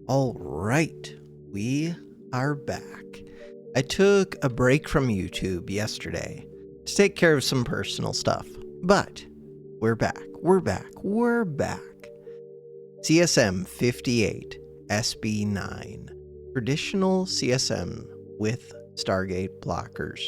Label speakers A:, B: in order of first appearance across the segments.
A: All right, we are back. I took a break from YouTube yesterday to take care of some personal stuff, but we're back. CSM-58, SB9, traditional CSM with Stargate blockers.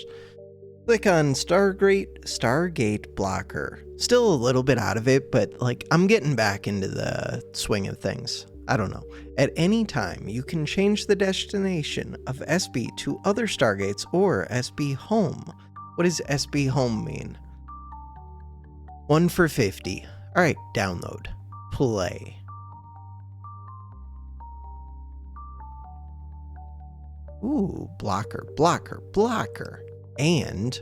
A: Click on Stargate blocker. Still a little bit out of it, but I'm getting back into the swing of things. I don't know. At any time, you can change the destination of SB to other Stargates or SB home. What does SB home mean? 1 for 50. Alright, download. Play. Ooh, blocker. And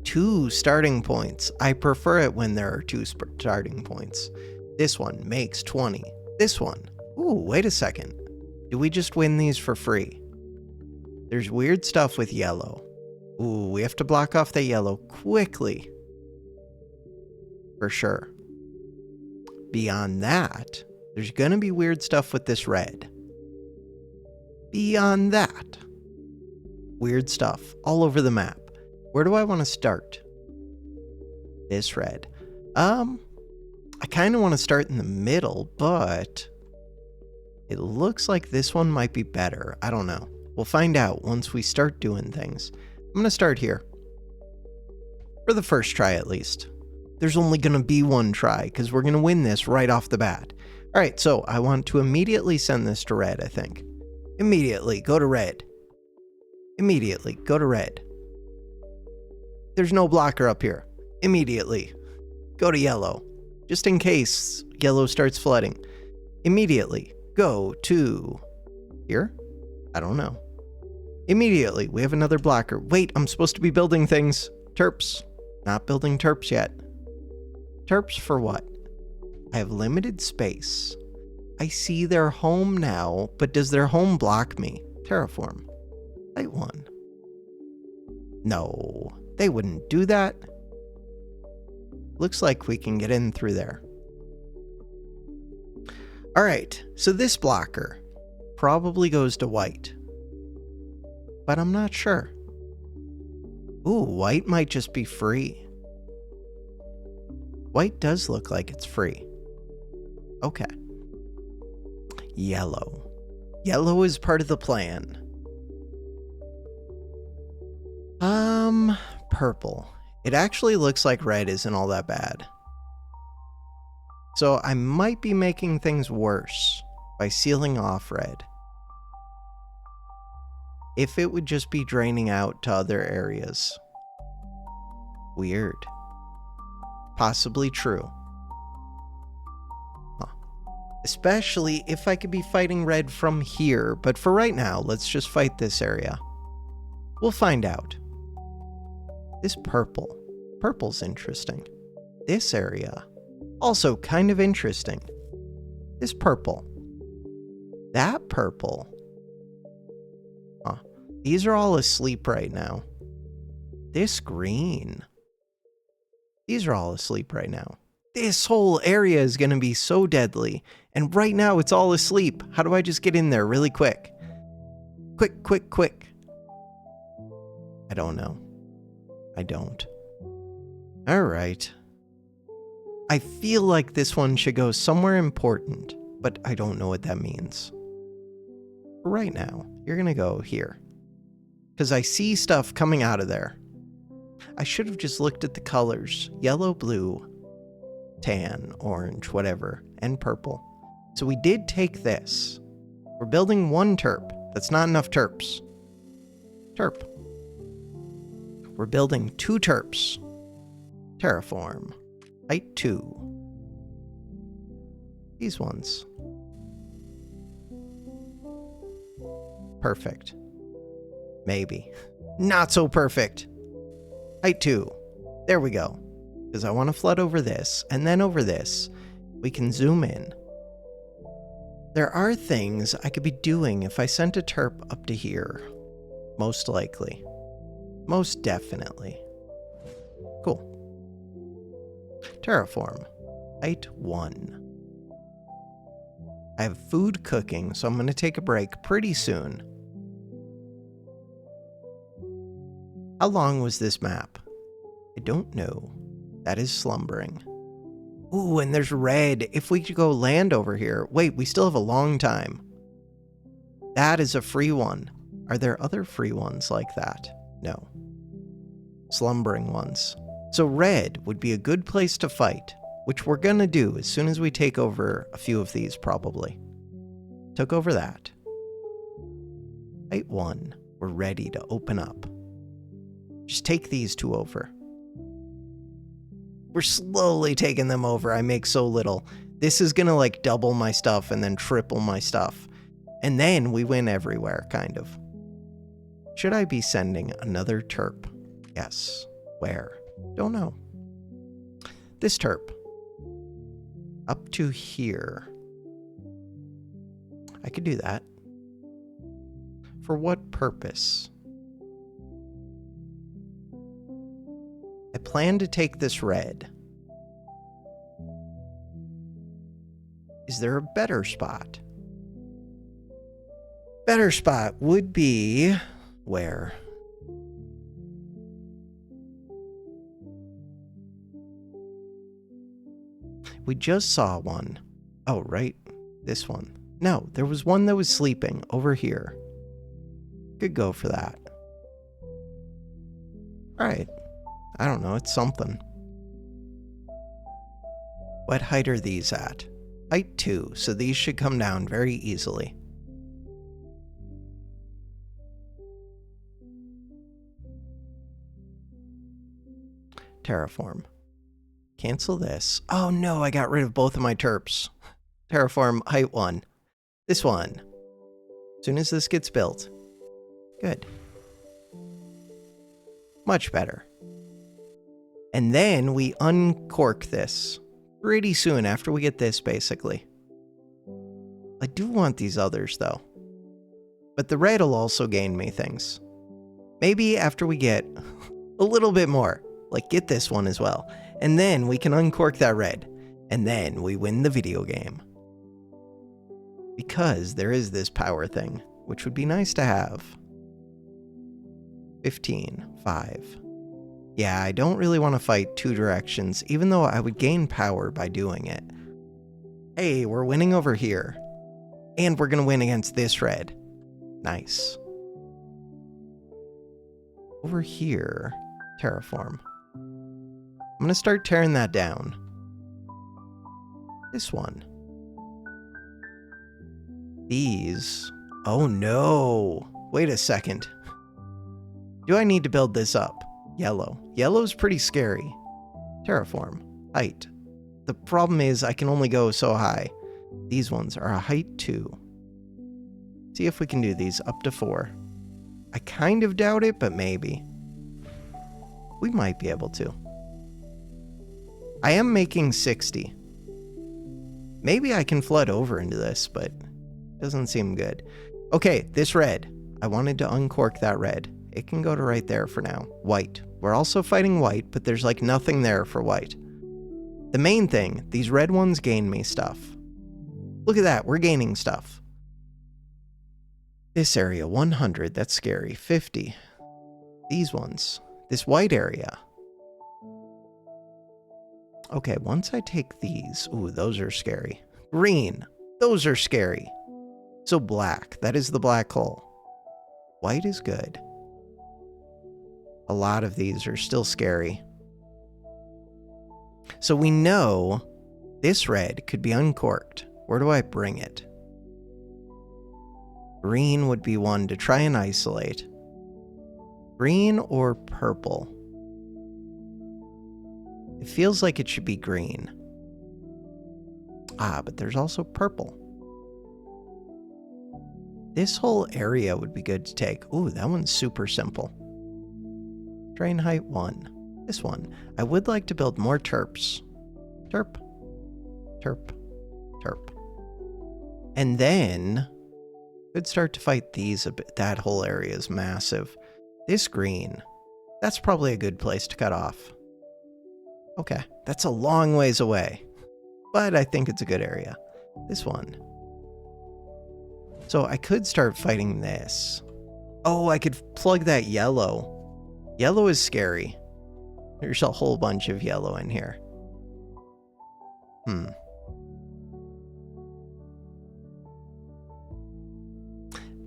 A: 2 starting points. I prefer it when there are 2 starting points. This one makes 20. This one. Ooh, wait a second. Do we just win these for free? There's weird stuff with yellow. Ooh, we have to block off the yellow quickly. For sure. Beyond that, there's gonna be weird stuff with this red. Beyond that, weird stuff all over the map. Where do I want to start? This red. I kind of want to start in the middle, but it looks like this one might be better. I don't know. We'll find out once we start doing things. I'm going to start here. For the first try, at least. There's only going to be one try, because we're going to win this right off the bat. Alright, so I want to immediately send this to red, I think. Immediately, go to red. Immediately, go to red. There's no blocker up here. Immediately, go to yellow. Just in case yellow starts flooding. Immediately, go to here? I don't know. Immediately, we have another blocker. Wait, I'm supposed to be building things. Terps. Not building terps yet. Terps for what? I have limited space. I see their home now, but does their home block me? Terraform. Site 1. No, they wouldn't do that. Looks like we can get in through there. Alright, so this blocker probably goes to white. But I'm not sure. Ooh, white might just be free. White does look like it's free. Okay. Yellow. Yellow is part of the plan. Purple. It actually looks like red isn't all that bad. So I might be making things worse by sealing off red. If it would just be draining out to other areas. Weird. Possibly true. Huh. Especially if I could be fighting red from here, but for right now, let's just fight this area. We'll find out. This purple. Purple's interesting. This area. Also kind of interesting. This purple. That purple. Huh. These are all asleep right now. This green. These are all asleep right now. This whole area is going to be so deadly. And right now it's all asleep. How do I just get in there really quick? Quick. I don't know. I don't. Alright. I feel like this one should go somewhere important, but I don't know what that means. Right now, you're gonna go here. Because I see stuff coming out of there. I should have just looked at the colors. Yellow, blue, tan, orange, whatever, and purple. So we did take this. We're building 1 terp. That's not enough terps. Terp. We're building 2 terps. Terraform. Height 2. These ones. Perfect. Maybe. Not so perfect. Height 2. There we go. Because I want to flood over this, and then over this. We can zoom in. There are things I could be doing if I sent a terp up to here. Most likely. Most definitely. Cool. Terraform. Height 1. I have food cooking, so I'm going to take a break pretty soon. How long was this map? I don't know. That is slumbering. Ooh, and there's red. If we could go land over here. Wait, we still have a long time. That is a free one. Are there other free ones like that? No. Slumbering ones. So red would be a good place to fight, which we're gonna do as soon as we take over a few of these, probably. Took over that. Height 1. We're ready to open up. Just take these two over. We're slowly taking them over. I make so little. This is gonna like double my stuff and then triple my stuff. And then we win everywhere, kind of. Should I be sending another terp? Yes. Where? Don't know. This terp. Up to here. I could do that. For what purpose? I plan to take this red. Is there a better spot? Better spot would be... where? We just saw one. Oh, right. This one. No, there was one that was sleeping over here. Could go for that. Alright. I don't know, it's something. What height are these at? Height 2, so these should come down very easily. Terraform. Cancel this. Oh no, I got rid of both of my terps. Terraform height 1. This one. As soon as this gets built. Good. Much better. And then we uncork this pretty soon after we get this, basically. I do want these others, though. But the red will also gain me things. Maybe after we get a little bit more. Like, get this one as well. And then we can uncork that red. And then we win the video game. Because there is this power thing, which would be nice to have. 15, 5. Yeah, I don't really want to fight two directions, even though I would gain power by doing it. Hey, we're winning over here. And we're going to win against this red. Nice. Over here, terraform. I'm going to start tearing that down. This one. These. Oh no. Wait a second. Do I need to build this up? Yellow. Yellow's pretty scary. Terraform. Height. The problem is I can only go so high. These ones are a height 2. See if we can do these up to 4. I kind of doubt it, but maybe. We might be able to. I am making 60. Maybe I can flood over into this, but it doesn't seem good. Okay, this red. I wanted to uncork that red. It can go to right there for now. White. We're also fighting white, but there's like nothing there for white. The main thing, these red ones gain me stuff. Look at that, we're gaining stuff. This area, 100, that's scary. 50. These ones. This white area. Okay, once I take these, ooh, those are scary. Green, those are scary. So black, that is the black hole. White is good. A lot of these are still scary. So we know this red could be uncorked. Where do I bring it? Green would be one to try and isolate. Green or purple? It feels like it should be green. Ah, but there's also purple. This whole area would be good to take. Ooh, that one's super simple. Drain height 1. This one. I would like to build more terps. Terp. Terp. Terp. And then could start to fight these a bit. That whole area is massive. This green. That's probably a good place to cut off. Okay, that's a long ways away. But I think it's a good area. This one. So I could start fighting this. Oh, I could plug that yellow. Yellow is scary. There's a whole bunch of yellow in here.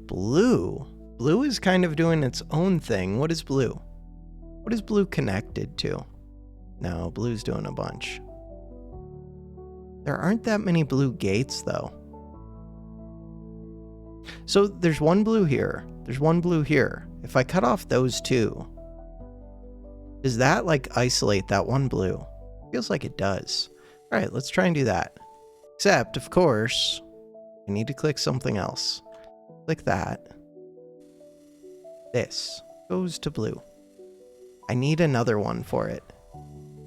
A: Blue. Blue is kind of doing its own thing. What is blue? What is blue connected to? No, blue's doing a bunch. There aren't that many blue gates, though. So there's one blue here. There's one blue here. If I cut off those two, does that, like, isolate that one blue? Feels like it does. All right, let's try and do that. Except, of course, I need to click something else. Click that. This goes to blue. I need another one for it.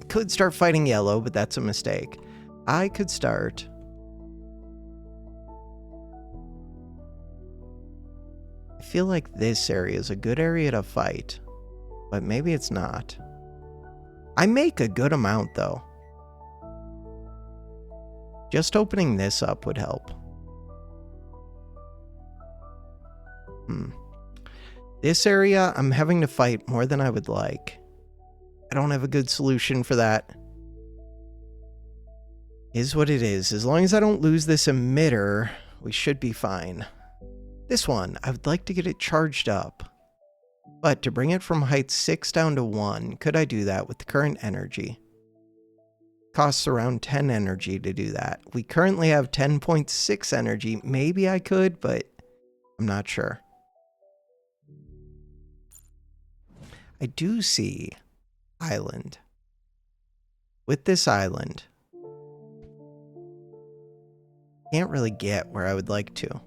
A: I could start fighting yellow, but that's a mistake. I could start... I feel like this area is a good area to fight, but maybe it's not. I make a good amount, though. Just opening this up would help. This area, I'm having to fight more than I would like. I don't have a good solution for that. Is what it is. As long as I don't lose this emitter, we should be fine. This one, I would like to get it charged up. But to bring it from height 6 down to 1, could I do that with the current energy? Costs around 10 energy to do that. We currently have 10.6 energy. Maybe I could, but I'm not sure. I do see island. With this island, can't really get where I would like to.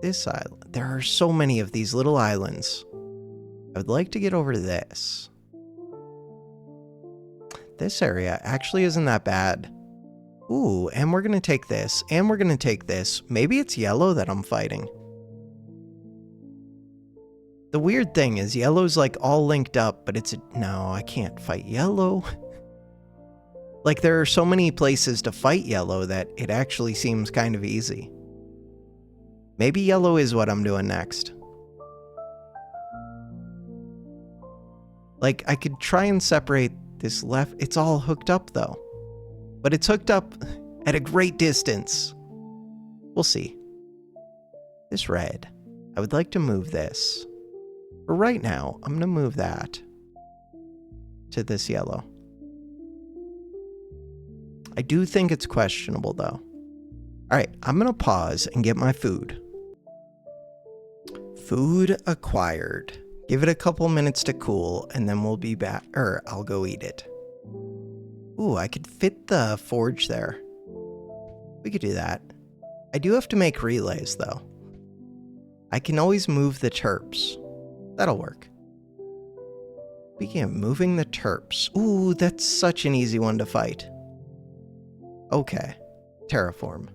A: This island, there are so many of these little islands. I would like to get over to this. This area actually isn't that bad. Ooh, and we're going to take this, and we're going to take this. Maybe it's yellow that I'm fighting. The weird thing is yellow's like all linked up, but no, I can't fight yellow. Like there are so many places to fight yellow that it actually seems kind of easy. Maybe yellow is what I'm doing next. Like I could try and separate this left. It's all hooked up though. But it's hooked up at a great distance. We'll see. This red. I would like to move this. For right now, I'm going to move that to this yellow. I do think it's questionable, though. All right, I'm going to pause and get my food. Food acquired. Give it a couple minutes to cool, and then we'll be back, or I'll go eat it. Ooh, I could fit the forge there. We could do that. I do have to make relays, though. I can always move the terps. That'll work. Speaking of moving the terps. Ooh, that's such an easy one to fight. Okay. Terraform.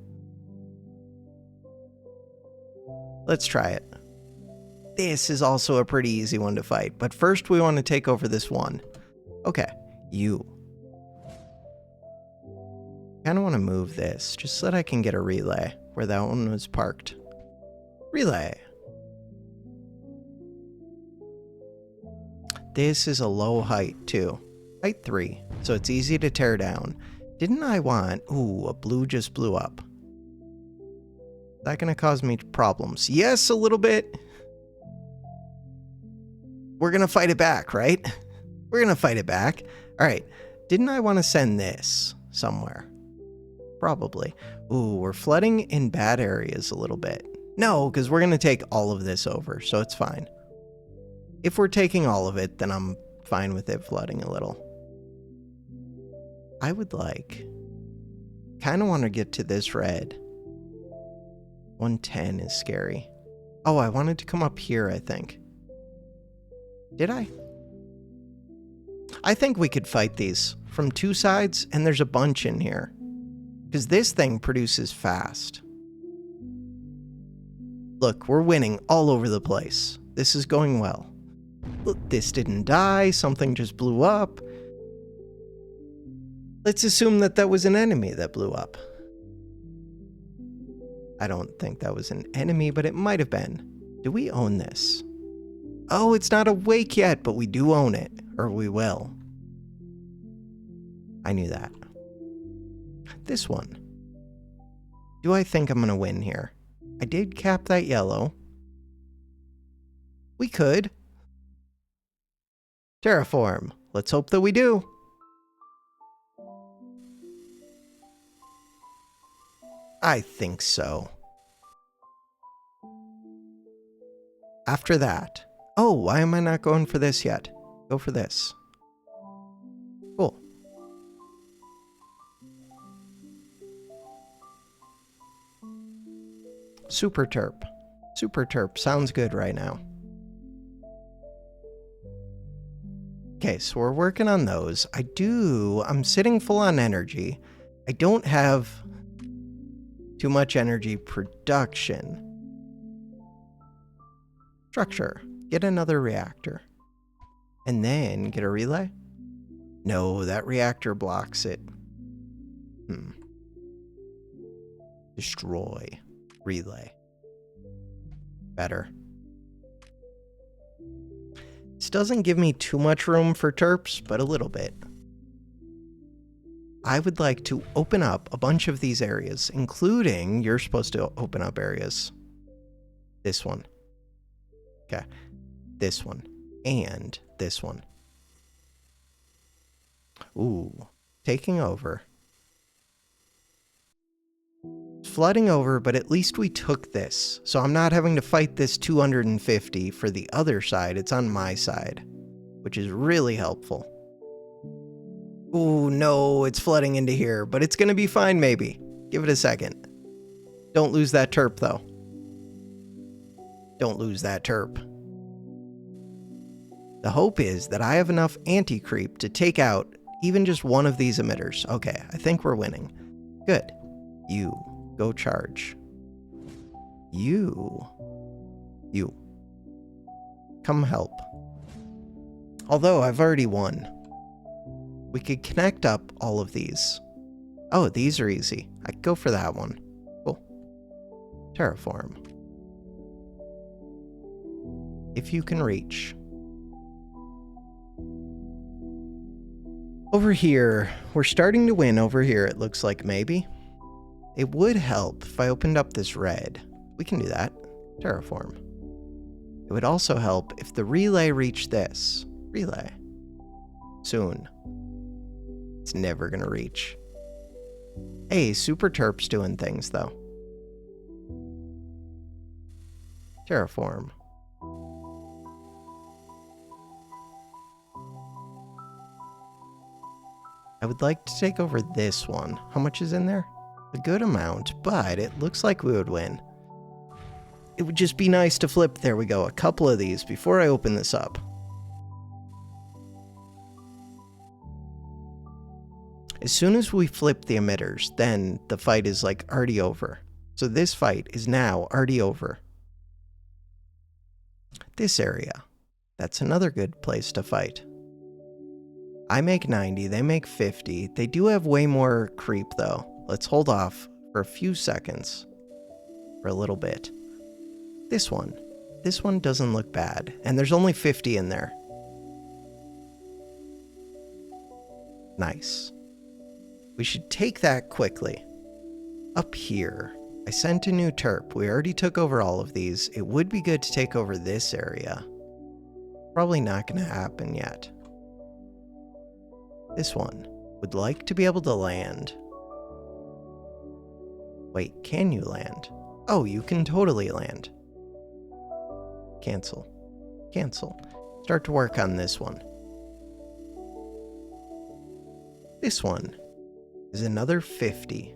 A: Let's try it. This is also a pretty easy one to fight, but first we want to take over this one. Okay, you. Kind of want to move this, just so that I can get a relay where that one was parked. Relay. This is a low height, too. Height 3, so it's easy to tear down. Didn't I want... Ooh, a blue just blew up. Is that going to cause me problems? Yes, a little bit. We're going to fight it back, right? We're going to fight it back. All right. Didn't I want to send this somewhere? Probably. Ooh, we're flooding in bad areas a little bit. No, because we're going to take all of this over, so it's fine. If we're taking all of it, then I'm fine with it flooding a little. I would like... kind of want to get to this red. 110 is scary. Oh, I wanted to come up here, I think. Did I? I think we could fight these from two sides, and there's a bunch in here. Because this thing produces fast. Look, we're winning all over the place. This is going well. Look, this didn't die, something just blew up. Let's assume that that was an enemy that blew up. I don't think that was an enemy, but it might have been. Do we own this? Oh, it's not awake yet, but we do own it. Or we will. I knew that. This one. Do I think I'm going to win here? I did cap that yellow. We could. Terraform. Let's hope that we do. I think so. After that. Oh, why am I not going for this yet? Go for this. Cool. Super Terp. Super Terp sounds good right now. Okay, so we're working on those. I'm sitting full on energy. I don't have too much energy production. Structure. Get another reactor. And then get a relay? No, that reactor blocks it. Destroy. Relay. Better. This doesn't give me too much room for terps, but a little bit. I would like to open up a bunch of these areas, including, you're supposed to open up areas. This one. Okay. This one. And this one. Ooh. Taking over. Flooding over, but at least we took this. So I'm not having to fight this 250 for the other side. It's on my side, which is really helpful. Ooh, no, it's flooding into here, but it's going to be fine maybe. Give it a second. Don't lose that terp, though. Don't lose that terp. The hope is that I have enough anti-creep to take out even just one of these emitters. Okay, I think we're winning. Good. You. Go charge. You. Come help. Although I've already won. We could connect up all of these. Oh, these are easy. I could go for that one. Cool. Terraform. If you can reach. Over here, we're starting to win over here, it looks like maybe. It would help if I opened up this red. We can do that. Terraform. It would also help if the relay reached this. Relay. Soon. It's never gonna reach. Hey, Super Terp's doing things, though. Terraform. I would like to take over this one. How much is in there? A good amount, but it looks like we would win. It would just be nice to flip, there we go, a couple of these before I open this up. As soon as we flip the emitters, then the fight is like already over. So this fight is now already over. This area, that's another good place to fight. I make 90, they make 50. They do have way more creep though. Let's hold off for a few seconds. For a little bit. This one doesn't look bad. And there's only 50 in there. Nice. We should take that quickly. Up here, I sent a new terp. We already took over all of these. It would be good to take over this area. Probably not going to happen yet. This one would like to be able to land. Wait, can you land? Oh, you can totally land. Cancel. Cancel. Start to work on this one. This one is another 50.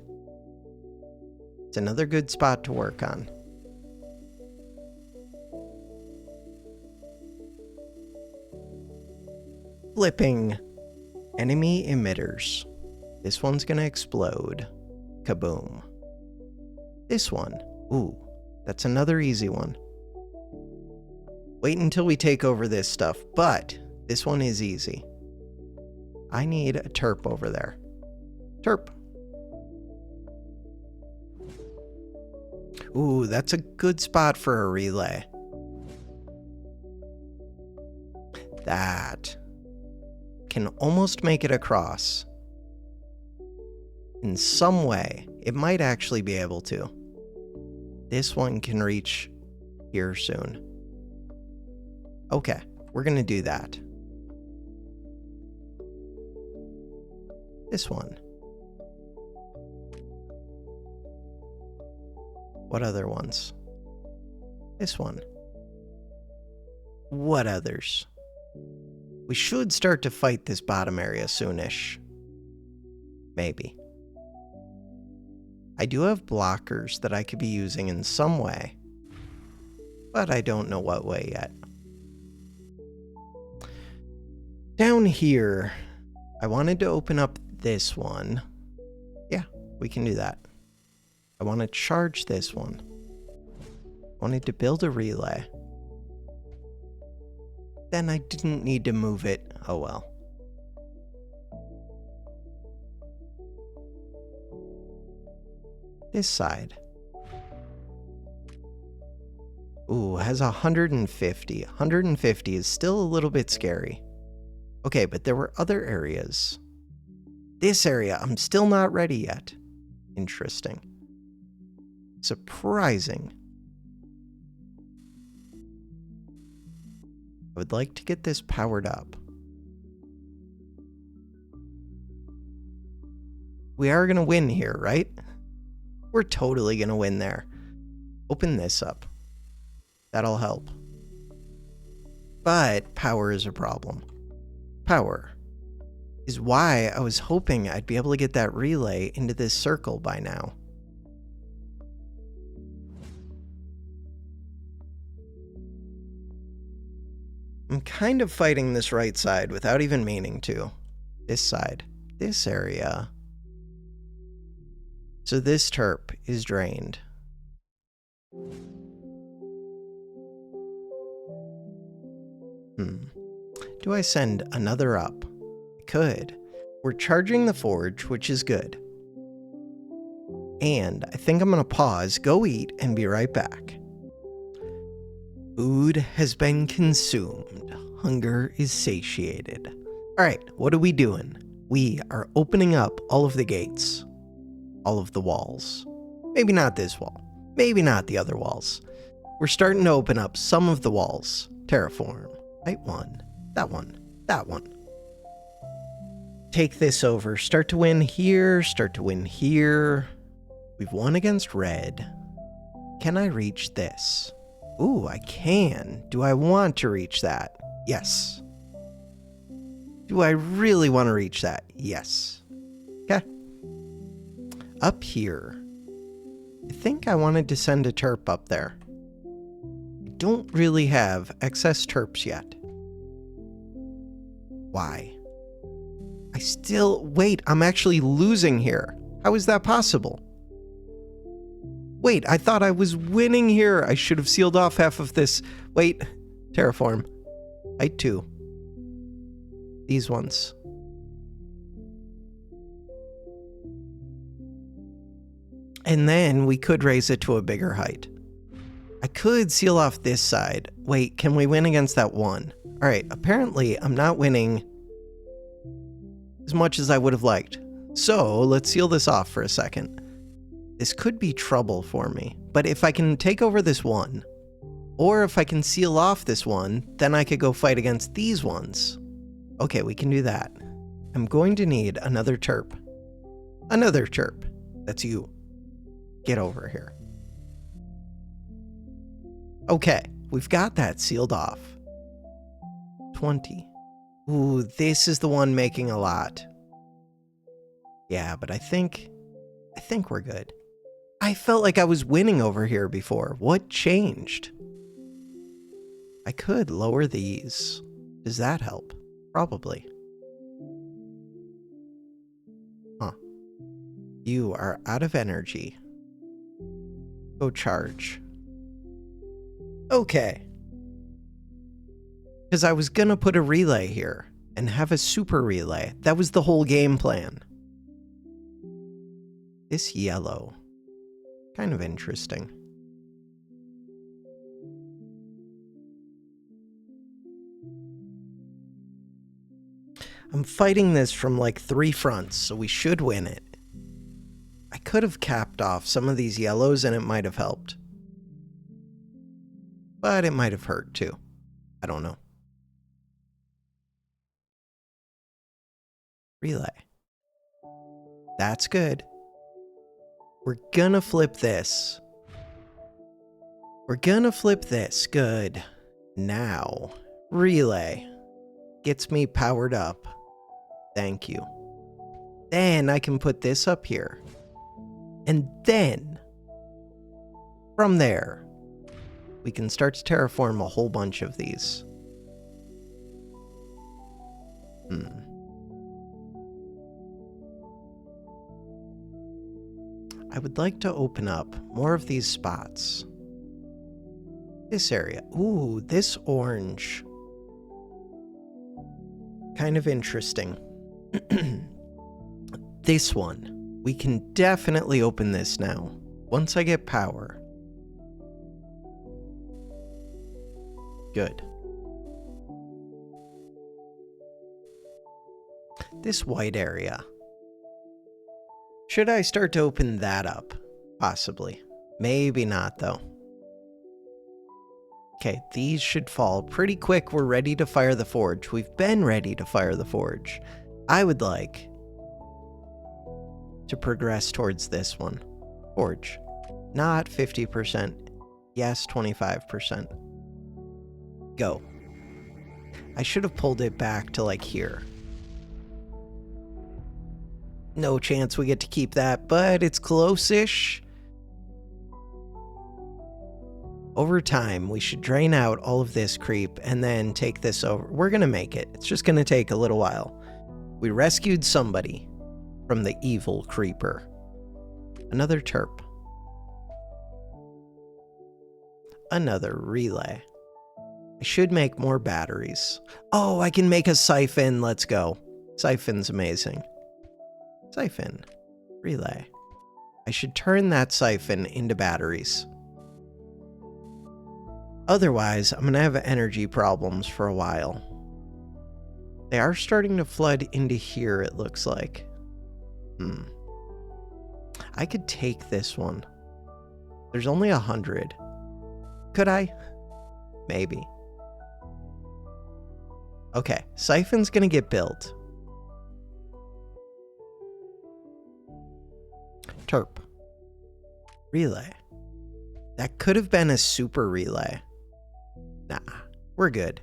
A: It's another good spot to work on. Flipping enemy emitters. This one's gonna explode. Kaboom. This one. Ooh, that's another easy one. Wait until we take over this stuff, but this one is easy. I need a terp over there. Terp. Ooh, that's a good spot for a relay. That can almost make it across. In some way, it might actually be able to. This one can reach here soon. Okay, we're gonna do that. This one. What other ones? This one. What others? We should start to fight this bottom area soonish. Maybe. I do have blockers that I could be using in some way, but I don't know what way yet. Down here, I wanted to open up this one. Yeah, we can do that. I want to charge this one. I wanted to build a relay. Then I didn't need to move it. Oh well. This side. Ooh, has 150. 150 is still a little bit scary. Okay, but there were other areas. This area, I'm still not ready yet. Interesting. Surprising. I would like to get this powered up. We are going to win here, right? We're totally going to win there. Open this up. That'll help. But power is a problem. Power is why I was hoping I'd be able to get that relay into this circle by now. I'm kind of fighting this right side without even meaning to. This side. This area. So this terp is drained. Do I send another up? I could. We're charging the forge, which is good. And I think I'm going to pause, go eat, and be right back. Food has been consumed. Hunger is satiated. All right, what are we doing? We are opening up all of the gates. All of the walls. Maybe not this wall. Maybe not the other walls. We're starting to open up some of the walls. Terraform. Right one. That one. That one. Take this over. Start to win here. Start to win here. We've won against red. Can I reach this? Ooh, I can. Do I want to reach that? Yes. Do I really want to reach that? Yes. Okay. Up here. I think I wanted to send a terp up there. I don't really have excess terps yet. Why? Wait, I'm actually losing here. How is that possible? Wait, I thought I was winning here. I should have sealed off half of this. Wait, terraform. Height 2. These ones. And then we could raise it to a bigger height. I could seal off this side. Wait, can we win against that one? All right, apparently I'm not winning as much as I would have liked. So let's seal this off for a second. This could be trouble for me, but if I can take over this one, or if I can seal off this one, then I could go fight against these ones. Okay, we can do that. I'm going to need another terp. Another terp. That's you. Get over here. Okay, we've got that sealed off. 20. Ooh, this is the one making a lot. Yeah, but I think we're good. I felt like I was winning over here before. What changed? I could lower these. Does that help? Probably. Huh. You are out of energy. Go charge. Okay. Because I was gonna put a relay here and have a super relay. That was the whole game plan. This yellow. Kind of interesting. I'm fighting this from like 3 fronts, so we should win it. I could have capped off some of these yellows and it might have helped. But it might have hurt too. I don't know. Relay. That's good. We're gonna flip this. We're gonna flip this. Good. Now, relay. Gets me powered up. Thank you. Then I can put this up here. And then, from there, we can start to terraform a whole bunch of these. I would like to open up more of these spots. This area. Ooh, this orange. Kind of interesting. This one. We can definitely open this now. Once I get power. Good. This white area. Should I start to open that up? Possibly. Maybe not, though. Okay, these should fall pretty quick. We're ready to fire the forge. We've been ready to fire the forge. I would like to progress towards this one. Forge. Not 50%. Yes, 25%. Go. I should have pulled it back to like here. No chance we get to keep that, but it's close-ish. Over time, we should drain out all of this creep and then take this over. We're gonna make it. It's just gonna take a little while. We rescued somebody from the evil creeper. Another terp. Another relay. I should make more batteries. Oh, I can make a siphon. Let's go. Siphon's amazing. Siphon. Relay. I should turn that siphon into batteries. Otherwise, I'm going to have energy problems for a while. They are starting to flood into here, it looks like. I could take this one. There's only 100. Could I? Maybe. Okay, siphon's going to get built. Terp. Relay. That could have been a super relay. Nah, we're good.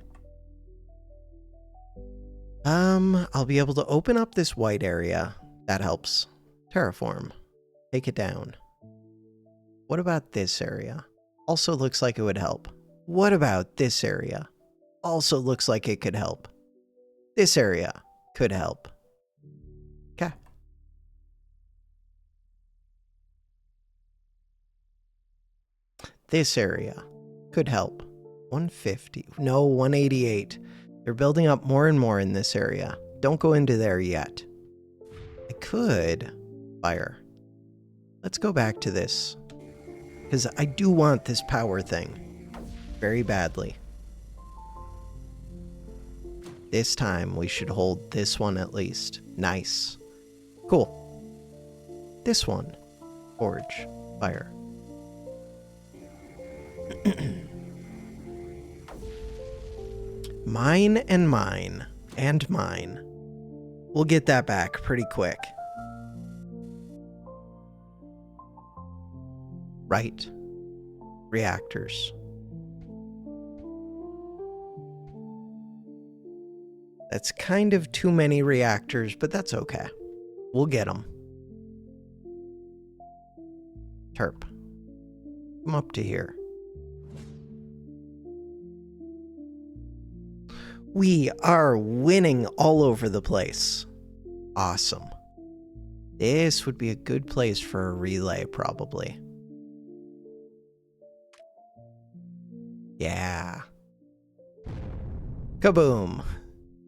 A: I'll be able to open up this white area. That helps. Terraform. Take it down. What about this area? Also looks like it would help. What about this area? Also looks like it could help. This area could help. Okay. This area could help. 150. No, 188. They're building up more and more in this area. Don't go into there yet. I could fire. Let's go back to this. Because I do want this power thing very badly. This time we should hold this one at least. Nice. Cool. This one. Forge. Fire. Mine and mine. And mine. We'll get that back pretty quick. Right. Reactors. That's kind of too many reactors, but that's okay. We'll get them. Terp. Come up to here. We are winning all over the place. Awesome. This would be a good place for a relay, probably. Yeah. Kaboom.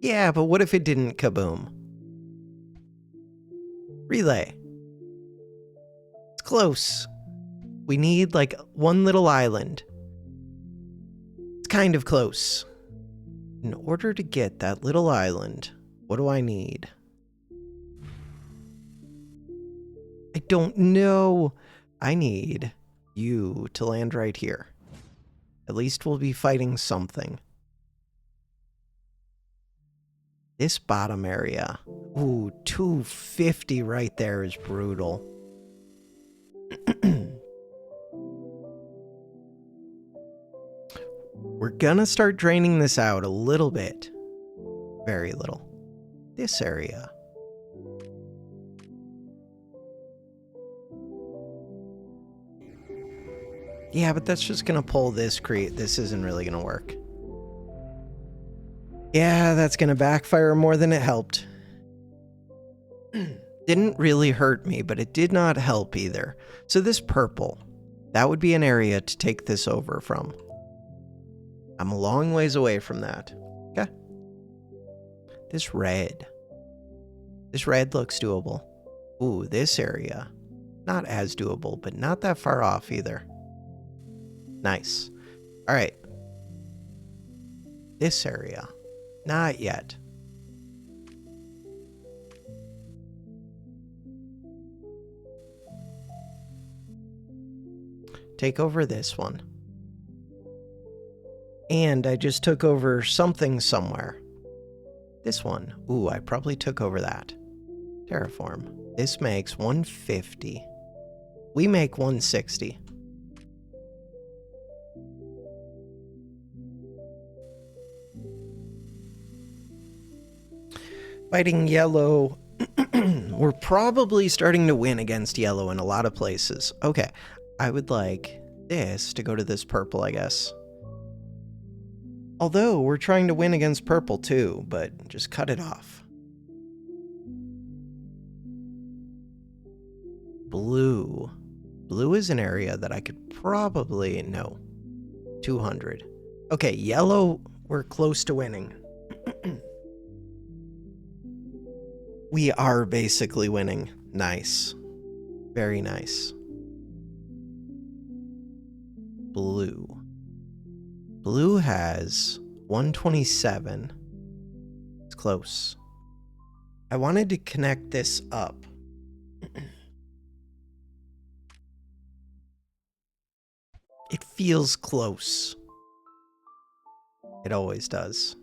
A: Yeah, but what if it didn't kaboom? Relay. It's close. We need like one little island. It's kind of close. In order to get that little island, What do I need? I don't know. I need you to land right here. At least we'll be fighting something. This bottom area. Ooh, 250 right there is brutal. We're gonna start draining this out a little bit. Very little. This area. Yeah, but that's just gonna pull this create. This isn't really gonna work. Yeah, that's gonna backfire more than it helped. Didn't really hurt me, but it did not help either. So this purple, that would be an area to take this over from. I'm a long ways away from that. Okay. This red. This red looks doable. Ooh, this area. Not as doable, but not that far off either. Nice. All right. This area. Not yet. Take over this one. And I just took over something somewhere. This one. Ooh, I probably took over that. Terraform. This makes 150. We make 160. Fighting yellow. We're probably starting to win against yellow in a lot of places. Okay, I would like this to go to this purple, I guess. Although, we're trying to win against purple too, but just cut it off. Blue. Blue is an area that I could probably... No. 200. Okay, yellow, we're close to winning. We are basically winning. Nice. Very nice. Blue. Blue has 127. It's close. I wanted to connect this up. It feels close. It always does.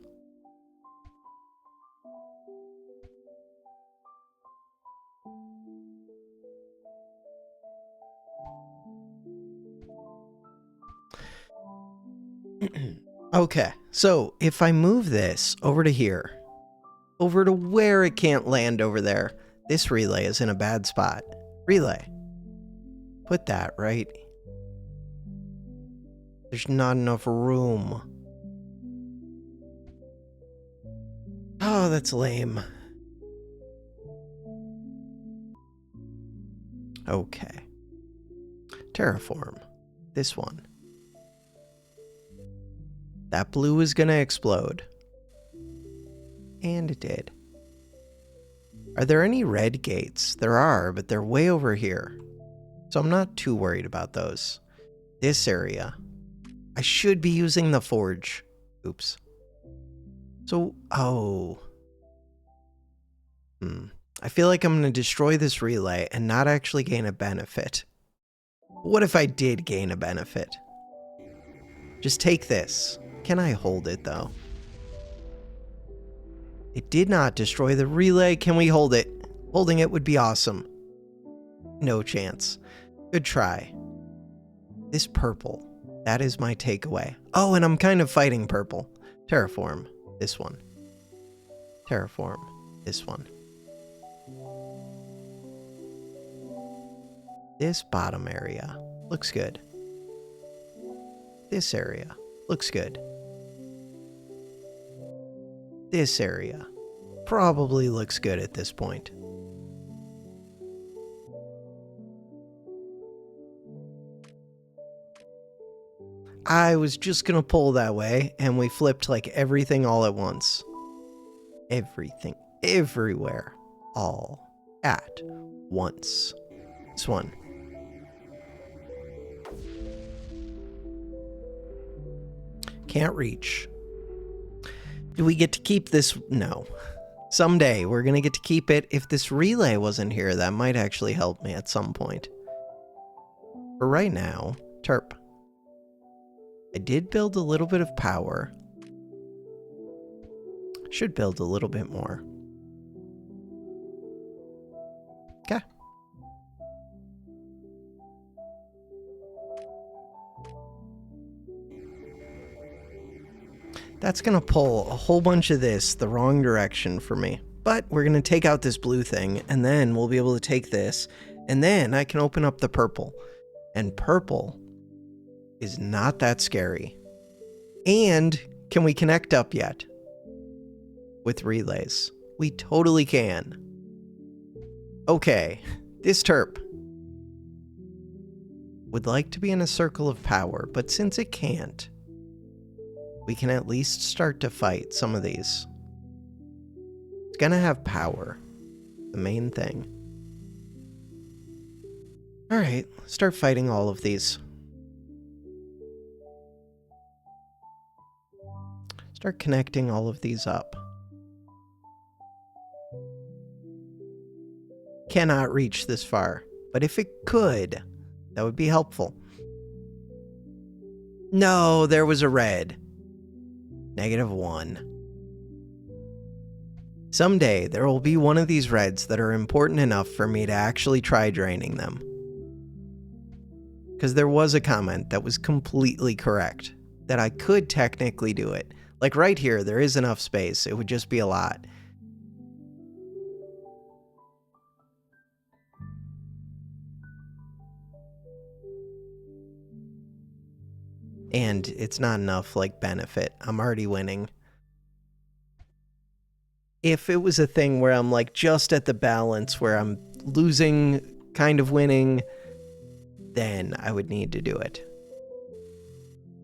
A: Okay, so if I move this over to here, over to where it can't land over there, this relay is in a bad spot. Relay. Put that right. There's not enough room. Oh, that's lame. Okay. Terraform. This one. That blue is gonna explode. And it did. Are there any red gates? There are, but they're way over here. So I'm not too worried about those. This area. I should be using the forge. Oops. So, oh. I feel like I'm gonna destroy this relay and not actually gain a benefit. What if I did gain a benefit? Just take this. Can I hold it, though? It did not destroy the relay. Can we hold it? Holding it would be awesome. No chance. Good try. This purple. That is my takeaway. Oh, and I'm kind of fighting purple. Terraform. This one. Terraform. This one. This bottom area. Looks good. This area. Looks good. This area probably looks good at this point. I was just gonna pull that way, and we flipped like everything all at once. Everything, everywhere, all at once. This one. Can't reach. Do we get to keep this? No. Someday, we're gonna get to keep it. If this relay wasn't here, that might actually help me at some point. For right now, terp. I did build a little bit of power. Should build a little bit more. Okay. That's gonna pull a whole bunch of this the wrong direction for me. But we're gonna take out this blue thing, and then we'll be able to take this, and then I can open up the purple. And purple is not that scary. And can we connect up yet? With relays. We totally can. Okay, this terp would like to be in a circle of power, but since it can't, we can at least start to fight some of these. It's gonna have power, the main thing. Alright, start fighting all of these. Start connecting all of these up. Cannot reach this far, but if it could, that would be helpful. No, there was a red. -1. Someday, there will be one of these reds that are important enough for me to actually try draining them. Because there was a comment that was completely correct, that I could technically do it. Like right here, there is enough space, it would just be a lot. And it's not enough, like, benefit. I'm already winning. If it was a thing where I'm, like, just at the balance where I'm losing, kind of winning, then I would need to do it.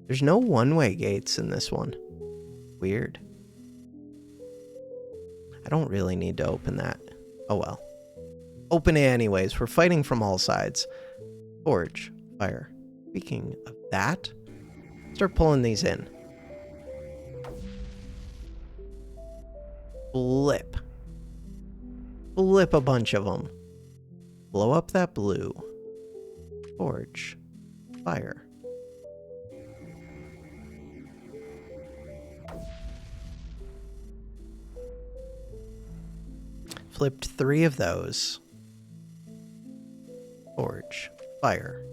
A: There's no one-way gates in this one. Weird. I don't really need to open that. Oh well. Open it anyways. We're fighting from all sides. Forge. Fire. Speaking of that, start pulling these in. Flip. Flip a bunch of them. Blow up that blue. Forge. Fire. Flipped 3 of those. Forge. Fire.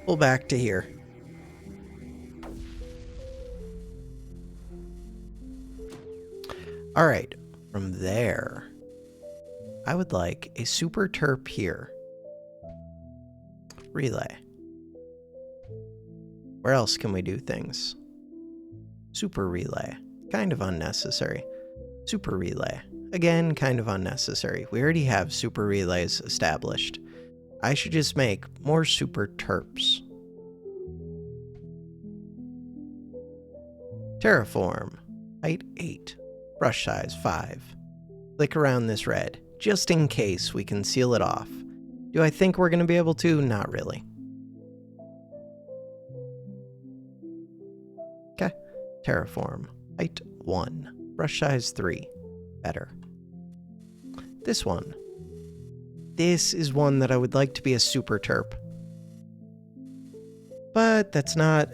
A: Pull back to here. Alright, from there, I would like a super terp here. Relay. Where else can we do things? Super relay. Kind of unnecessary. Super relay. Again, kind of unnecessary. We already have super relays established. I should just make more super terps. Terraform. Height 8. Brush size 5. Click around this red, just in case we can seal it off. Do I think we're going to be able to? Not really. Okay. Terraform. Height 1. Brush size 3. Better. This one. This is one that I would like to be a super terp. But that's not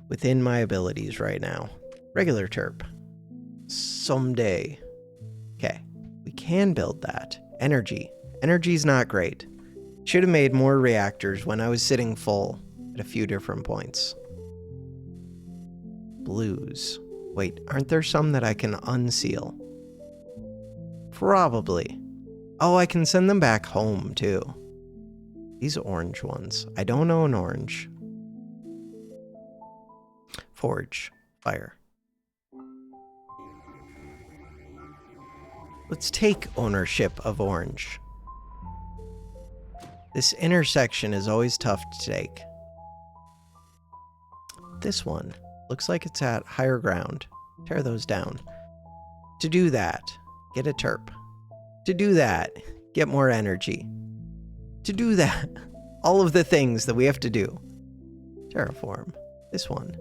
A: within my abilities right now. Regular terp. Someday. Okay. We can build that. Energy. Energy's not great. Should have made more reactors when I was sitting full at a few different points. Blues. Wait, aren't there some that I can unseal? Probably. Oh, I can send them back home, too. These orange ones. I don't own orange. Forge. Fire. Let's take ownership of orange. This intersection is always tough to take. This one looks like it's at higher ground. Tear those down. To do that, get a terp. To do that, get more energy. To do that, all of the things that we have to do. Terraform. This one.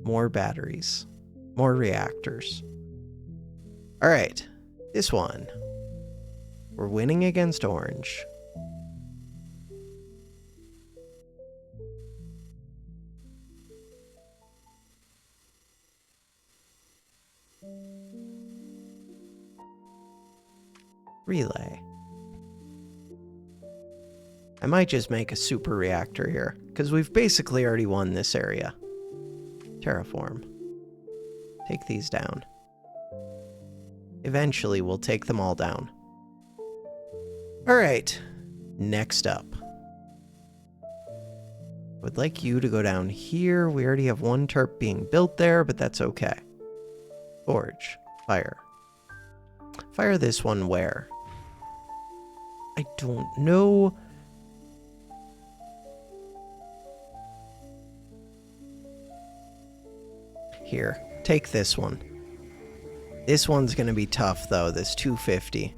A: More batteries. More reactors. All right, this one. We're winning against orange. Relay. I might just make a super reactor here, because we've basically already won this area. Terraform. Take these down. Eventually, we'll take them all down. Alright, next up. I would like you to go down here. We already have one terp being built there, but that's okay. Forge. Fire. Fire this one where? I don't know. Here, take this one. This one's gonna be tough though, this 250.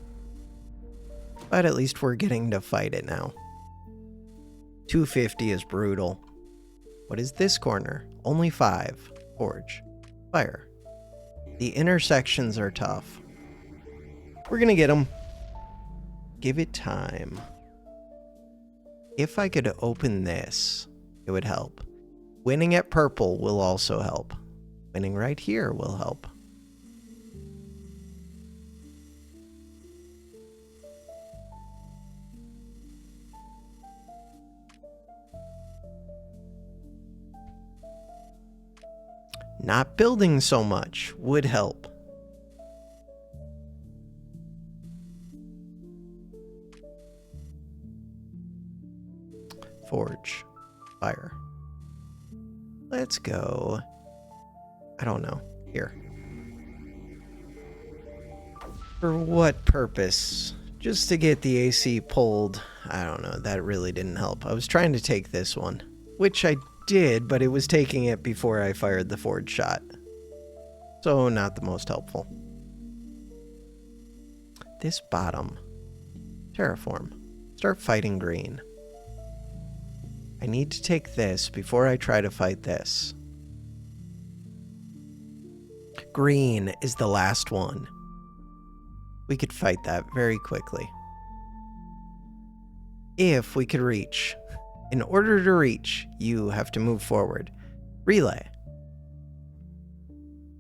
A: But at least we're getting to fight it now. 250 is brutal. What is this corner? Only 5. Forge. Fire. The intersections are tough. We're gonna get them. Give it time. If I could open this, it would help. Winning at purple will also help. Winning right here will help. Not building so much would help. Forge. Fire. Let's go. I don't know. Here. For what purpose? Just to get the AC pulled. I don't know. That really didn't help. I was trying to take this one, which I did, but it was taking it before I fired the forge shot. So not the most helpful. This bottom. Terraform. Start fighting green. I need to take this before I try to fight this. Green is the last one. We could fight that very quickly. If we could reach. In order to reach, you have to move forward. Relay.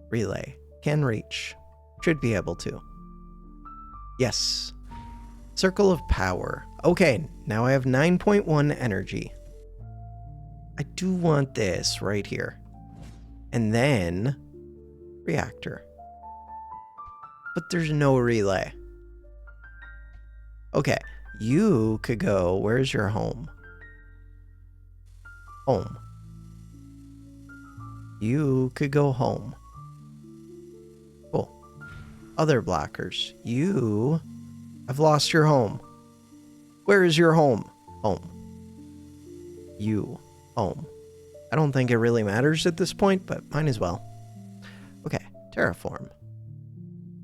A: Relay. Can reach. Should be able to. Yes. Circle of power. Okay, now I have 9.1 energy. I do want this right here. And then reactor. But there's no relay. Okay, you could go, where's your home? Home. You could go home. Cool. Other blockers. I've lost your home. Where is your home? Home. You. Home. I don't think it really matters at this point, but might as well. Okay, terraform.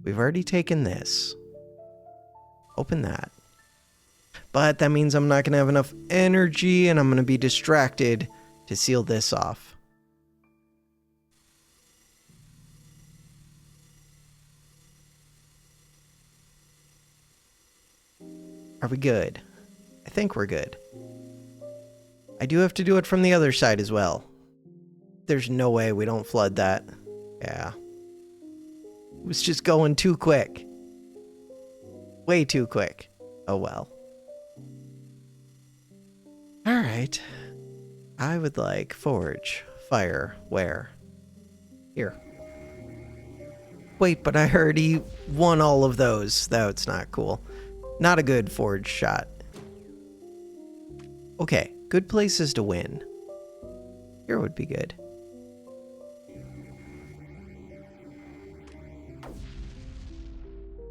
A: We've already taken this. Open that. But that means I'm not going to have enough energy, and I'm going to be distracted to seal this off. Are we good? I think we're good. I do have to do it from the other side as well. There's no way we don't flood that. Yeah. It was just going too quick. Way too quick. Oh well. Alright. I would like forge, fire, where? Here. Wait, but I already won all of those. That's not cool. Not a good forge shot. Okay, good places to win. Here would be good.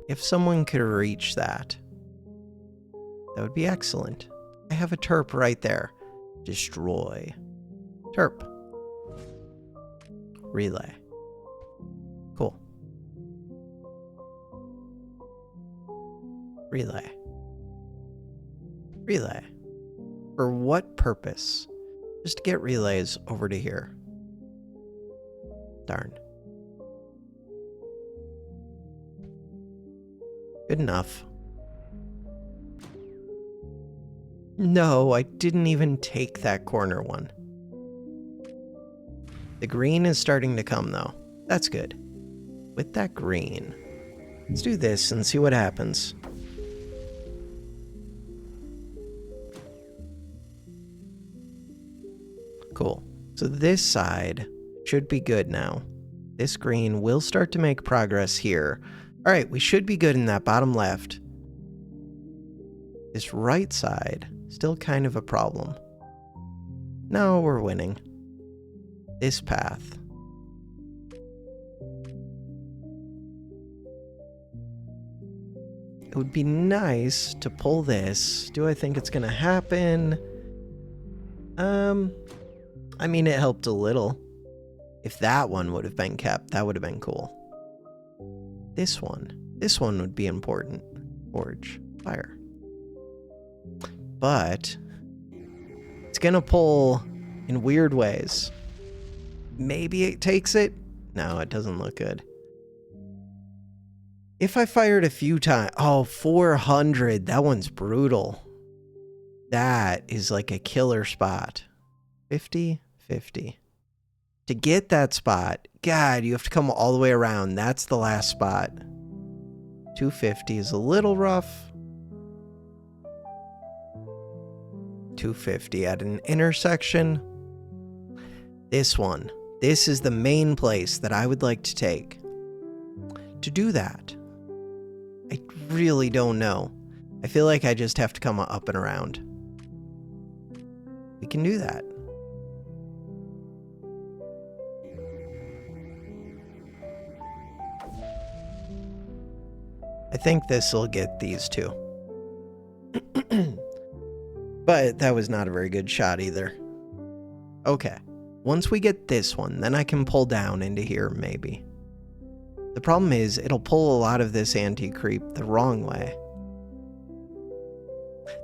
A: If someone could reach that, that would be excellent. I have a terp right there. Destroy. Terp. Relay. Cool. Relay. Relay. For what purpose? Just to get relays over to here. Darn. Good enough. No, I didn't even take that corner one. The green is starting to come, though. That's good. With that green, let's do this and see what happens. Cool. So this side should be good now. This green will start to make progress here. All right, we should be good in that bottom left. This right side, still kind of a problem. No, we're winning. This path. It would be nice to pull this. Do I think it's gonna happen? I mean, it helped a little. If that one would have been kept, that would have been cool. This one would be important. Forge, fire. But it's gonna pull in weird ways. Maybe it takes it? No, it doesn't look good. If I fired a few times... Oh, 400. That one's brutal. That is like a killer spot. 50, 50. To get that spot, God, you have to come all the way around. That's the last spot. 250 is a little rough. 250 at an intersection. This one. This is the main place that I would like to take. To do that, I really don't know. I feel like I just have to come up and around. We can do that. I think this will get these two. But that was not a very good shot either. Okay. Once we get this one, then I can pull down into here, maybe. The problem is, it'll pull a lot of this anti-creep the wrong way.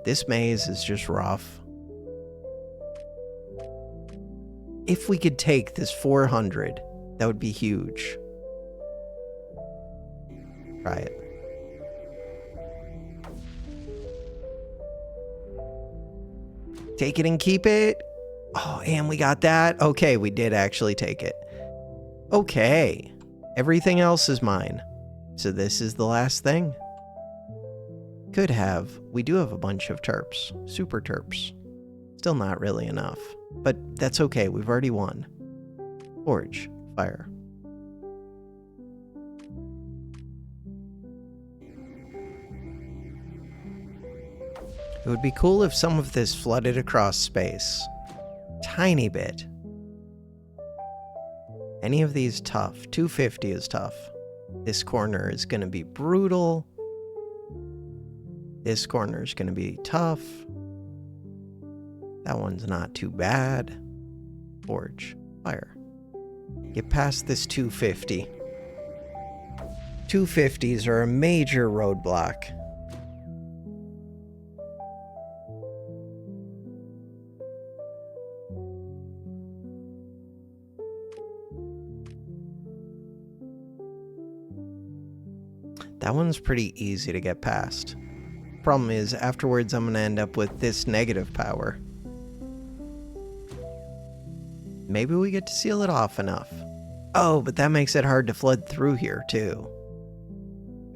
A: This maze is just rough. If we could take this 400, that would be huge. Try it. Take it and keep it. Oh, and we got that. Okay, we did actually take it. Okay. Everything else is mine. So this is the last thing. Could have. We do have a bunch of terps. Super terps. Still not really enough. But that's okay. We've already won. Forge. Fire. It would be cool if some of this flooded across space. Tiny bit. Any of these tough. 250 is tough. This corner is going to be brutal. This corner is going to be tough. That one's not too bad. Forge. Fire. Get past this 250. 250s are a major roadblock. That one's pretty easy to get past. Problem is, afterwards I'm going to end up with this negative power. Maybe we get to seal it off enough. Oh, but that makes it hard to flood through here, too.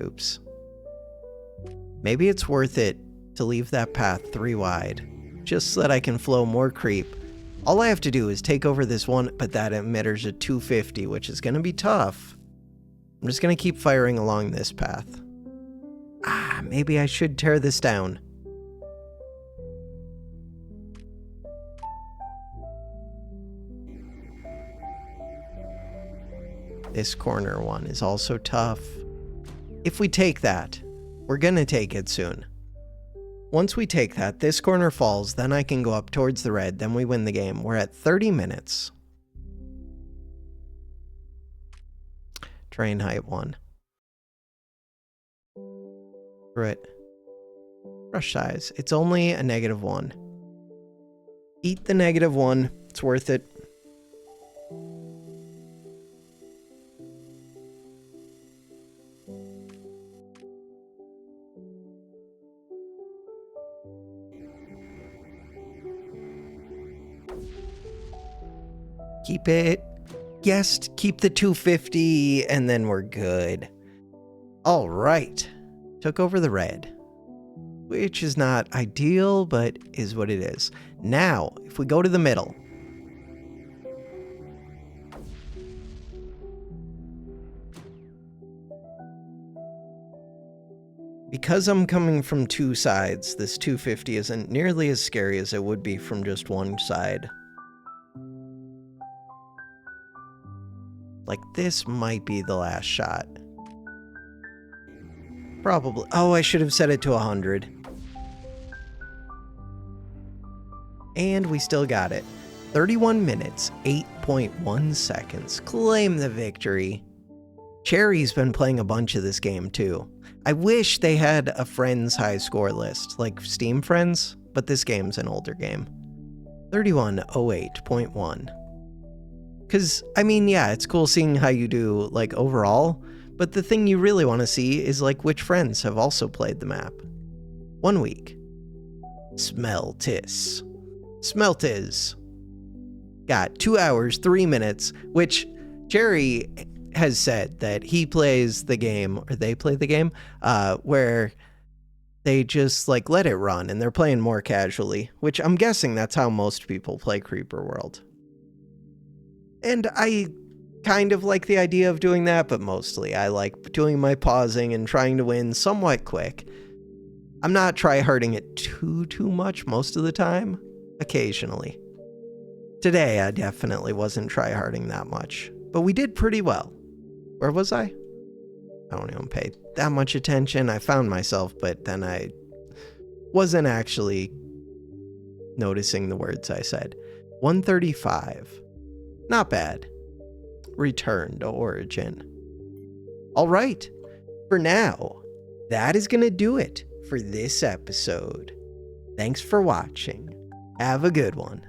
A: Oops. Maybe it's worth it to leave that path 3 wide, just so that I can flow more creep. All I have to do is take over this one, but that emitter's a 250, which is going to be tough. I'm just going to keep firing along this path. Maybe I should tear this down. This corner one is also tough. If we take that, we're going to take it soon. Once we take that, this corner falls, then I can go up towards the red, then we win the game. We're at 30 minutes. Terrain height 1. Screw it. Brush size. It's only a -1. Eat the -1. It's worth it. Keep it. Yes, keep the 250, and then we're good. All right. Took over the red, which is not ideal, but is what it is. Now, if we go to the middle. Because I'm coming from two sides, this 250 isn't nearly as scary as it would be from just one side. Like, this might be the last shot. Probably. Oh, I should have set it to 100. And we still got it. 31 minutes, 8.1 seconds. Claim the victory. Cherry's been playing a bunch of this game, too. I wish they had a friends high score list, like Steam Friends, but this game's an older game. 3108.1. Because, I mean, yeah, it's cool seeing how you do, like, overall, but the thing you really want to see is, like, which friends have also played the map. 1 week. Smeltis. Got 2 hours, 3 minutes, which Jerry has said that he plays the game, or they play the game, where they just, like, let it run, and they're playing more casually, which I'm guessing that's how most people play Creeper World. And I kind of like the idea of doing that, but mostly I like doing my pausing and trying to win somewhat quick. I'm not try-harding it too much most of the time, occasionally. Today, I definitely wasn't try-harding that much, but we did pretty well. Where was I? I don't even pay that much attention. I found myself, but then I wasn't actually noticing the words I said. 135. Not bad. Return to origin. All right. For now, that is going to do it for this episode. Thanks for watching. Have a good one.